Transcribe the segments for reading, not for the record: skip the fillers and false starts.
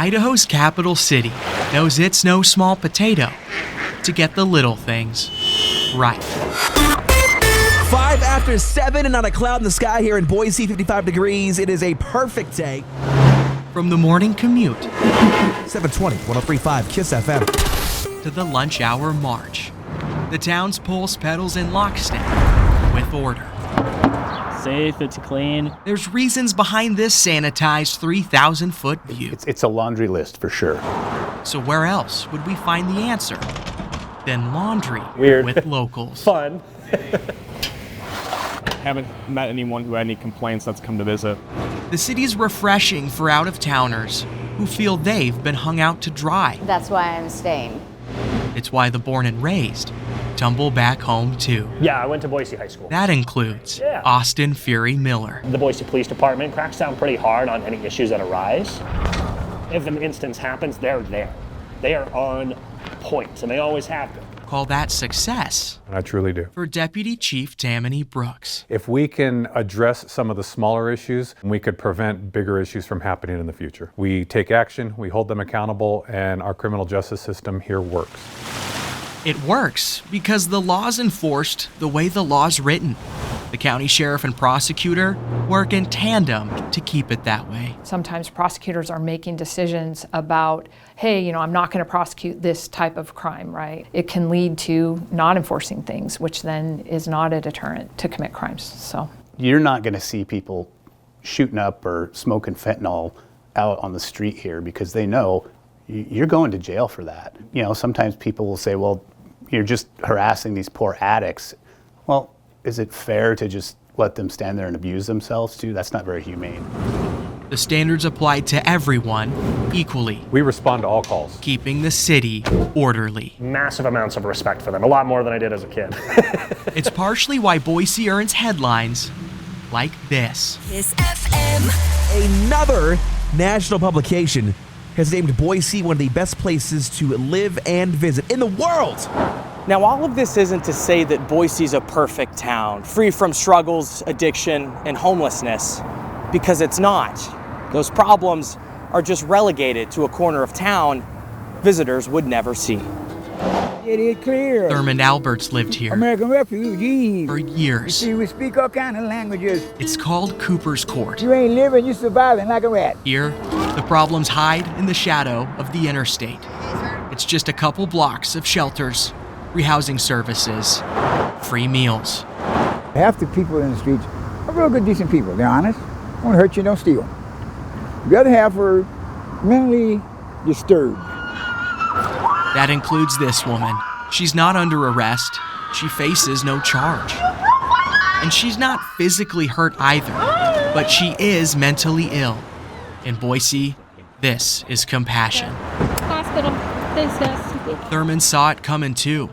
Idaho's capital city knows it's no small potato to get the little things right. 5 after 7 and not a cloud in the sky here in Boise, 55 degrees. It is a perfect day. From the morning commute 720, 103.5 KISS FM. to the lunch hour march, the town's pulse pedals in lockstep with order. Safe, it's clean. There's reasons behind this sanitized 3,000-foot view. It's a laundry list for sure. So where else would we find the answer than laundry Weird. with locals? Fun. Haven't met anyone who had any complaints that's come to visit. The city's refreshing for out-of-towners who feel they've been hung out to dry. That's why I'm staying. It's why the born and raised tumble back home too. Yeah, I went to Boise High School. That includes Austin Fury Miller. The Boise Police Department cracks down pretty hard on any issues that arise. If an instance happens, they're there. They are on point, and they always have been. Call that success. I truly do. For Deputy Chief Tammany Brooks. If we can address some of the smaller issues, we could prevent bigger issues from happening in the future. We take action, we hold them accountable, and our criminal justice system here works. It works because the law's enforced the way the law's written. The county sheriff and prosecutor work in tandem to keep it that way. Sometimes prosecutors are making decisions about, hey, I'm not going to prosecute this type of crime, right? It can lead to not enforcing things, which then is not a deterrent to commit crimes. So You're not going to see people shooting up or smoking fentanyl out on the street here because they know you're going to jail for that. Sometimes people will say, well, you're just harassing these poor addicts. Well, is it fair to just let them stand there and abuse themselves too? That's not very humane. The standards applied to everyone equally. We respond to all calls. Keeping the city orderly. Massive amounts of respect for them, a lot more than I did as a kid. It's partially why Boise earns headlines like this. KISS FM. Another national publication has named Boise one of the best places to live and visit in the world. Now, all of this isn't to say that Boise's a perfect town, free from struggles, addiction, and homelessness, because it's not. Those problems are just relegated to a corner of town visitors would never see. It is clear. Thurman Alberts lived here American refugees. for years. You see, we speak all kind of languages. It's called Cooper's Court. You ain't living, you surviving like a rat. Here, the problems hide in the shadow of the interstate. It's just a couple blocks of shelters, rehousing services, free meals. Half the people in the streets are real good, decent people. They're honest. Won't hurt you, don't steal. The other half are mentally disturbed. That includes this woman. She's not under arrest. She faces no charge. And she's not physically hurt either, but she is mentally ill. In Boise, this is compassion. Hospital. Thurman saw it coming too.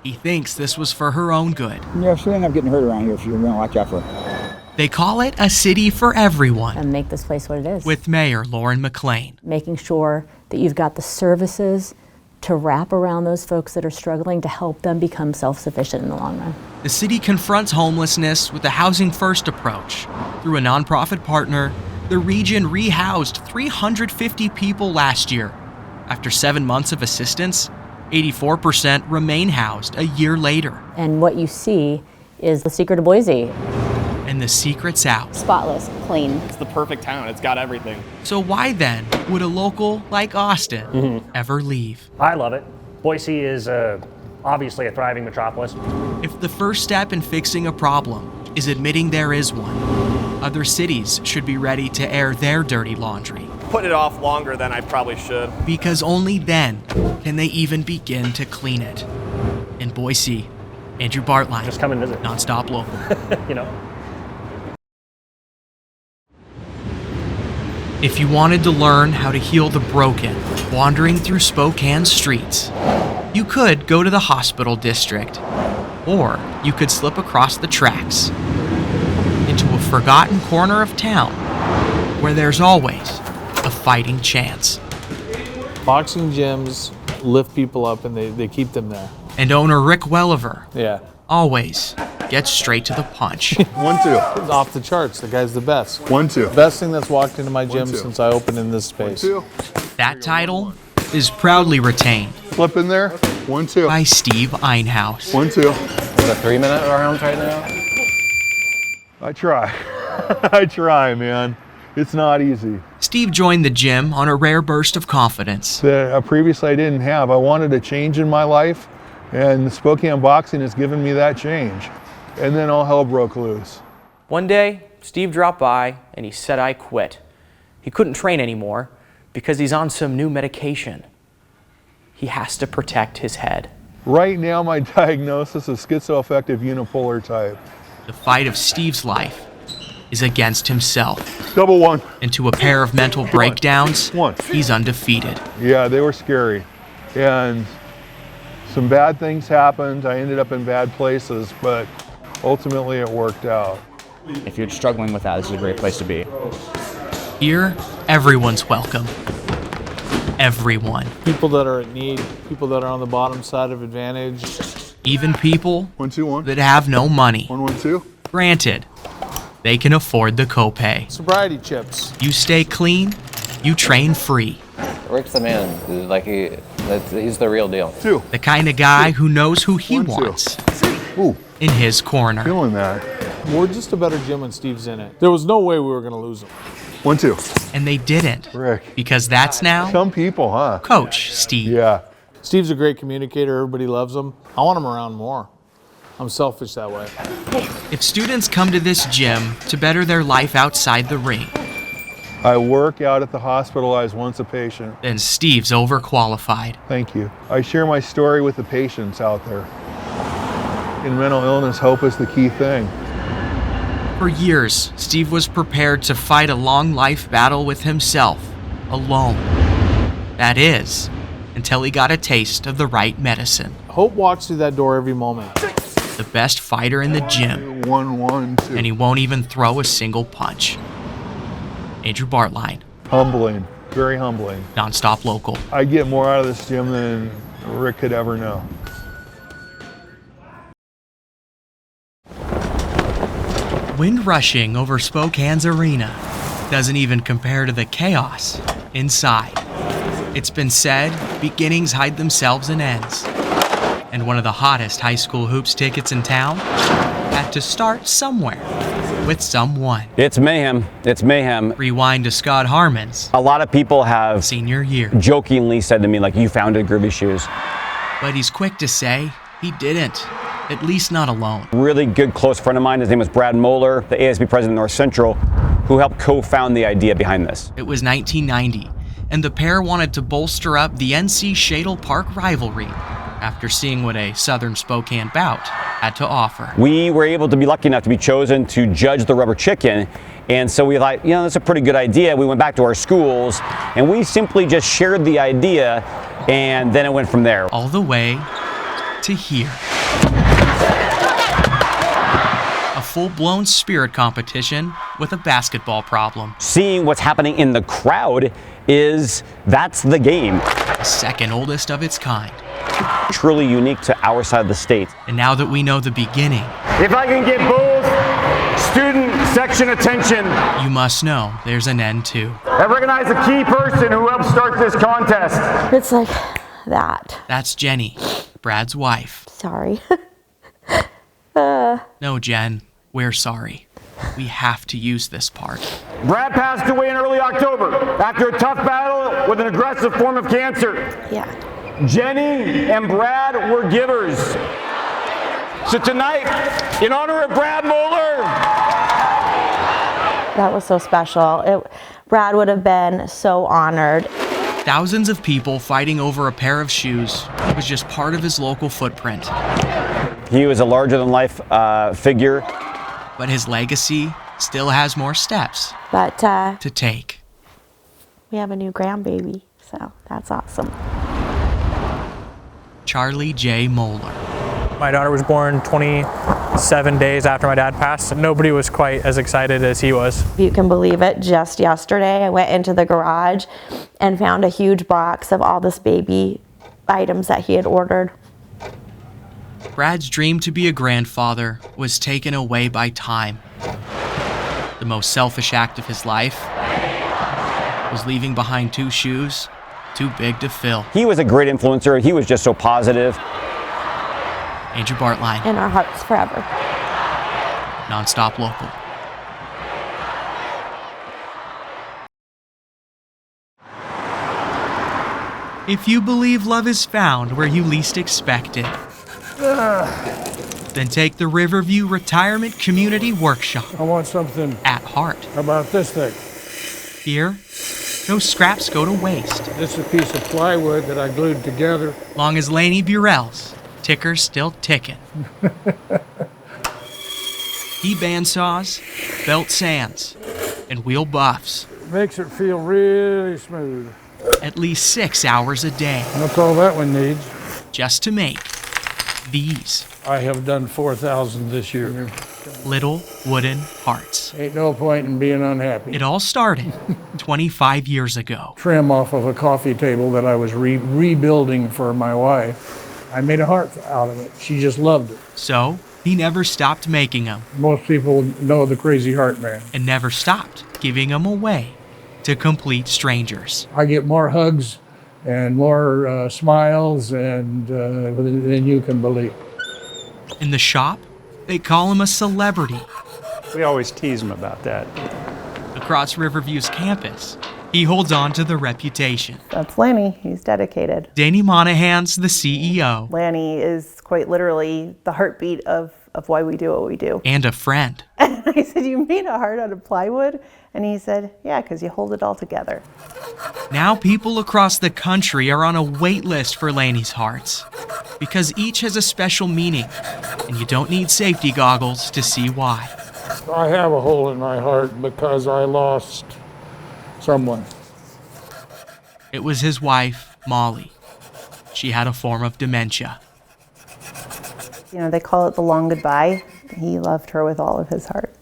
He thinks this was for her own good. Yeah, she'll end up getting hurt around here if you don't watch out for her. They call it a city for everyone. And make this place what it is. With Mayor Lauren McLean. Making sure that you've got the services to wrap around those folks that are struggling to help them become self-sufficient in the long run. The city confronts homelessness with a housing first approach. Through a nonprofit partner, the region rehoused 350 people last year. After 7 months of assistance, 84% remain housed a year later. And what you see is the secret of Boise. And the secret's out. Spotless, clean. It's the perfect town. It's got everything. So why then would a local like Austin ever leave? I love it. Boise is obviously a thriving metropolis. If the first step in fixing a problem is admitting there is one, other cities should be ready to air their dirty laundry. Put it off longer than I probably should. Because only then can they even begin to clean it. In Boise, Andrew Baertlein. Just come and visit. Nonstop local. If you wanted to learn how to heal the broken wandering through Spokane streets, you could go to the hospital district, or you could slip across the tracks into a forgotten corner of town where there's always a fighting chance. Boxing gyms lift people up and they keep them there. And owner Rick Welliver always gets straight to the punch. 1, 2. It's off the charts. The guy's the best. 1, 2. Best thing that's walked into my gym 1, 2. since I opened in this space. 1, 2. That title is proudly retained Flip in there. 1, 2. by Steve Einhaus. 1, 2. Is it 3-minute rounds right now? I try. I try, man. It's not easy. Steve joined the gym on a rare burst of confidence. That previously I didn't have. I wanted a change in my life, and Spokane Boxing has given me that change. And then all hell broke loose. One day, Steve dropped by and he said, I quit. He couldn't train anymore because he's on some new medication. He has to protect his head. Right now, my diagnosis is schizoaffective unipolar type. The fight of Steve's life is against himself. Double 1. Into a pair of mental breakdowns, he's undefeated. Yeah, they were scary. And some bad things happened. I ended up in bad places, but ultimately it worked out. If you're struggling with that, this is a great place to be. Here, everyone's welcome. Everyone. People that are in need, people that are on the bottom side of advantage. Even people 1, 2, 1. that have no money. 1, 1, 2. Granted, they can afford the copay. Sobriety chips. You stay clean, you train free. Rick's the man. Like he's the real deal. 2. The kind of guy who knows who he 1, 2. wants Ooh, in his corner. feeling that. We're just a better gym when Steve's in it. There was no way we were going to lose him. 1, 2. And they didn't. Rick. Because that's now Some people, huh? Coach Steve. Yeah. Steve's a great communicator. Everybody loves him. I want him around more. I'm selfish that way. If students come to this gym to better their life outside the ring, I work out at the hospital as once a patient. then Steve's overqualified. Thank you. I share my story with the patients out there. In mental illness, hope is the key thing. For years, Steve was prepared to fight a long life battle with himself, alone. That is, until he got a taste of the right medicine. Hope walks through that door every moment. The best fighter in the gym, 1, 1, 2. and he won't even throw a single punch. Andrew Baertlein, Humbling. Very humbling. Nonstop Local. I get more out of this gym than Rick could ever know. Wind rushing over Spokane's arena doesn't even compare to the chaos inside. It's been said, beginnings hide themselves in ends. And one of the hottest high school hoops tickets in town had to start somewhere with someone. It's mayhem. It's mayhem. Rewind to Scott Harmon's A lot of people have senior year. jokingly said to me, like, you founded Groovy Shoes. But he's quick to say he didn't, at least not alone. Really good close friend of mine, his name was Brad Moeller, the ASB president of North Central, who helped co-found the idea behind this. It was 1990, and the pair wanted to bolster up the NC Shadle Park rivalry after seeing what a Southern Spokane bout had to offer. We were able to be lucky enough to be chosen to judge the rubber chicken, and so we thought, that's a pretty good idea. We went back to our schools, and we simply just shared the idea, and then it went from there. All the way to here. A full-blown spirit competition with a basketball problem. Seeing what's happening in the crowd that's the game. The second oldest of its kind. Truly unique to our side of the state. And now that we know the beginning, if I can get both student section attention, you must know there's an end too. I recognize the key person who helped start this contest. It's like that. That's Jenny, Brad's wife. Sorry. No, Jen, we're sorry. We have to use this part. Brad passed away in early October after a tough battle with an aggressive form of cancer. Yeah. Jenny and Brad were givers. So tonight, in honor of Brad Moeller. That was so special. Brad would have been so honored. Thousands of people fighting over a pair of shoes was just part of his local footprint. He was a larger-than-life figure. But his legacy still has more steps to take. We have a new grandbaby, so that's awesome. Charlie J. Moeller. My daughter was born 27 days after my dad passed, and nobody was quite as excited as he was. If you can believe it, just yesterday I went into the garage and found a huge box of all this baby items that he had ordered. Brad's dream to be a grandfather was taken away by time. The most selfish act of his life was leaving behind 2 shoes too big to fill. He was a great influencer. He was just so positive. Andrew Baertlein. In our hearts forever. Nonstop Local. If you believe love is found where you least expect it, then take the Riverview Retirement Community Workshop. I want something at heart. How about this thing? Here, no scraps go to waste. This is a piece of plywood that I glued together. Long as Laney Burrell's ticker's still ticking. He bandsaws, belt sands, and wheel buffs. Makes it feel really smooth. At least 6 hours a day. That's all that one needs. Just to make these. I have done 4,000 this year. Little wooden hearts. Ain't no point in being unhappy. It all started 25 years ago. Trim off of a coffee table that I was rebuilding for my wife. I made a heart out of it. She just loved it. So he never stopped making them. Most people know the Crazy Heart Man. And never stopped giving them away to complete strangers. I get more hugs and more smiles and than you can believe. In the shop, they call him a celebrity. We always tease him about that. Across Riverview's campus, he holds on to the reputation. That's Lanny. He's dedicated. Danny Monahan's the CEO. Lanny is quite literally the heartbeat of why we do what we do. And a friend. And I said, you made a heart out of plywood? And he said, yeah, because you hold it all together. Now people across the country are on a wait list for Laney's hearts because each has a special meaning, and you don't need safety goggles to see why. I have a hole in my heart because I lost someone. It was his wife, Molly. She had a form of dementia. You know, they call it the long goodbye. He loved her with all of his heart.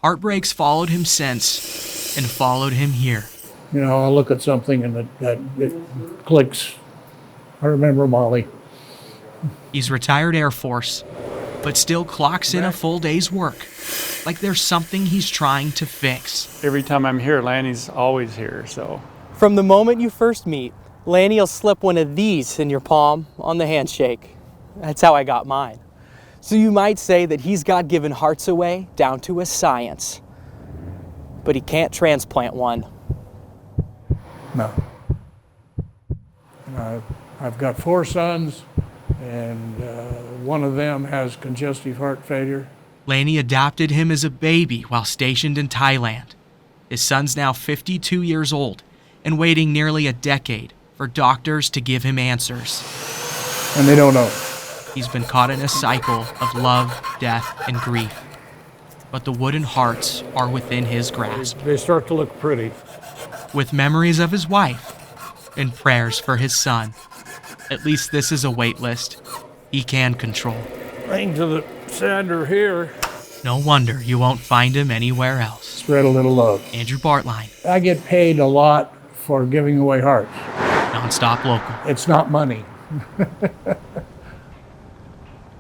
Heartbreaks followed him since and followed him here. You know, I'll look at something and it clicks. I remember Molly. He's retired Air Force, but still clocks in a full day's work, like there's something he's trying to fix. Every time I'm here, Lanny's always here, so. From the moment you first meet, Lanny will slip one of these in your palm on the handshake. That's how I got mine. So you might say that he's God-given hearts away down to a science. But he can't transplant one. No. I've got 4 sons, and one of them has congestive heart failure. Laney adopted him as a baby while stationed in Thailand. His son's now 52 years old and waiting nearly a decade for doctors to give him answers. And they don't know. He's been caught in a cycle of love, death, and grief. But the wooden hearts are within his grasp. They start to look pretty. With memories of his wife and prayers for his son. At least this is a wait list he can control. Bring to the sander here. No wonder you won't find him anywhere else. Spread a little love. Andrew Baertlein. I get paid a lot for giving away hearts. Nonstop Local. It's not money.